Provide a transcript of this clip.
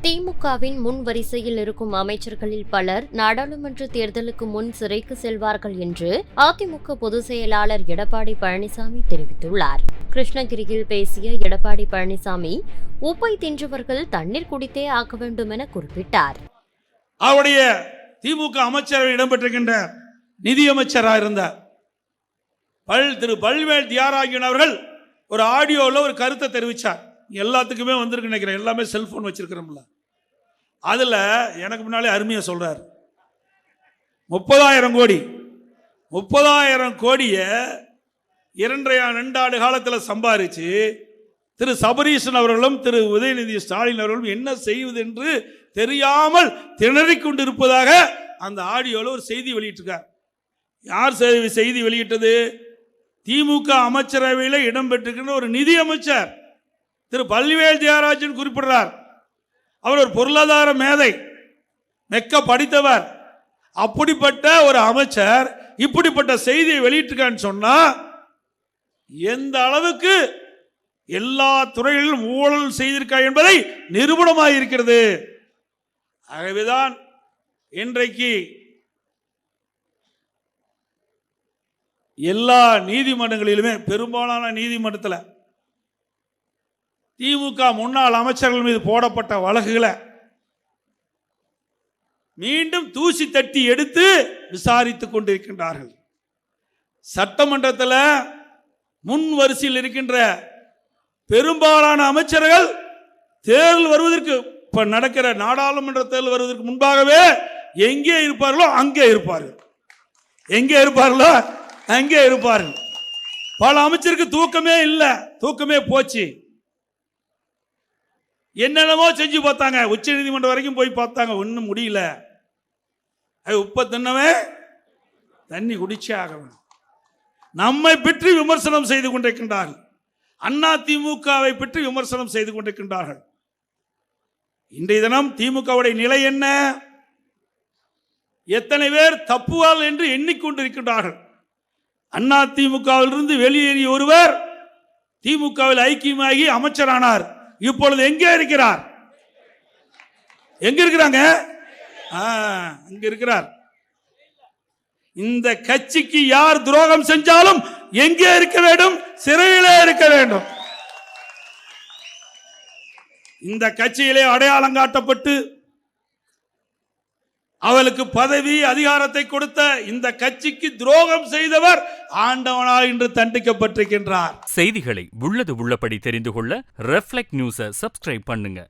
திமுகவின் முன் வரிசையில் இருக்கும் அமைச்சர்களில் பலர் நாடாளுமன்ற தேர்தலுக்கு முன் சிறைக்கு செல்வார்கள் என்று அதிமுக பொதுச் செயலாளர் எடப்பாடி பழனிசாமி தெரிவித்துள்ளார். கிருஷ்ணகிரியில் பேசிய எடப்பாடி பழனிசாமி, உப்பை தின்றவர்கள் தண்ணீர் குடித்தே ஆக்க வேண்டும் என குறிப்பிட்டார். அவருடைய திமுக அமைச்சரவை இடம்பெற்றிருக்கின்ற நிதியமைச்சராக இருந்தார் திரு பல்வேல் தியாகராஜன் அவர்கள் ஒரு ஆடியோவில் ஒரு கருத்தை தெரிவித்தார். எல்லாத்துக்குமே வந்திருக்கு நினைக்கிறேன், எல்லாமே செல்போன் வச்சிருக்கிறோம்ல. அதில் எனக்கு முன்னாலே அருமையாக சொல்றார், 30,000 கோடியை 2 ஆண்டு காலத்தில் சம்பாதிச்சு திரு சபரீசன் அவர்களும் திரு உதயநிதி ஸ்டாலின் அவர்களும் என்ன செய்வது என்று தெரியாமல் திணறிக் கொண்டிருப்பதாக அந்த ஆடியோவில் ஒரு செய்தி வெளியிட்டிருக்கார். யார் செய்தி வெளியிட்டது? திமுக அமைச்சரவையில் இடம்பெற்றிருக்கின்ற ஒரு நிதி அமைச்சர் திரு பல்வேல் தியாகராஜன் குறிப்பிடுறார். அவர் ஒரு பொருளாதார மேதை, மெக்க படித்தவர். அப்படிப்பட்ட ஒரு அமைச்சர் இப்படிப்பட்ட செய்தியை வெளியிட்டிருக்கான்னு சொன்னா எந்த அளவுக்கு எல்லா துறைகளிலும் ஊழல் செய்திருக்கா என்பதை நிரூபணமாக இருக்கிறது. ஆகவேதான் இன்றைக்கு எல்லா நீதிமன்றங்களிலுமே, பெரும்பாலான நீதிமன்றத்தில் திமுக முன்னாள் அமைச்சர்கள் மீது போடப்பட்ட வழக்குகளை மீண்டும் தூசி தட்டி எடுத்து விசாரித்துக் கொண்டிருக்கின்றார்கள். சட்டமன்றத்தில் முன் வரிசையில் இருக்கின்ற பெரும்பாலான அமைச்சர்கள் தேர்தல் வருவதற்கு, இப்ப நடக்கிற நாடாளுமன்ற தேர்தல் வருவதற்கு முன்பாகவே எங்கே இருப்பார்களோ அங்கே இருப்பார்கள், எங்கே இருப்பார்களோ அங்கே இருப்பார்கள். பல அமைச்சருக்கு தூக்கமே இல்லை, தூக்கமே போச்சு. என்னென்னமோ செஞ்சு பார்த்தாங்க, உச்ச நீதிமன்றம் வரைக்கும் போய் பார்த்தாங்க, ஒன்றும் முடியல. உப்ப தின்னவே தண்ணி குடிச்சே ஆக வேண்டும். நம்மை பற்றி விமர்சனம் செய்து கொண்டிருக்கின்றார்கள், அண்ணா திமுகவை பற்றி விமர்சனம் செய்து கொண்டிருக்கின்றார்கள். இன்றைய தினம் திமுகவுடைய நிலை என்ன? எத்தனை பேர் தப்புவாள் என்று எண்ணிக்கொண்டிருக்கின்றார்கள். அண்ணா திமுகவிலிருந்து வெளியேறிய ஒருவர் திமுகவில் ஐக்கியமாகி அமைச்சரானார். இப்பொழுது எங்கே இருக்கிறார்? எங்க இருக்கிறாங்க? அங்க இருக்கிறார். இந்த கட்சிக்கு யார் துரோகம் செஞ்சாலும் எங்கே இருக்க வேண்டும்? சிறையிலே இருக்க வேண்டும். இந்த கட்சியிலே அடையாளம் காட்டப்பட்டு அவளுக்கு பதவி அதிகாரத்தை கொடுத்த இந்த கட்சிக்கு துரோகம் செய்தவர் ஆண்டவனால் இன்று தண்டிக்கப்பட்டிருக்கின்றார். செய்திகளை உள்ளது உள்ளபடி தெரிந்து கொள்ள ரெஃப்ளெக்ட் நியூஸை சப்ஸ்கிரைப் பண்ணுங்க.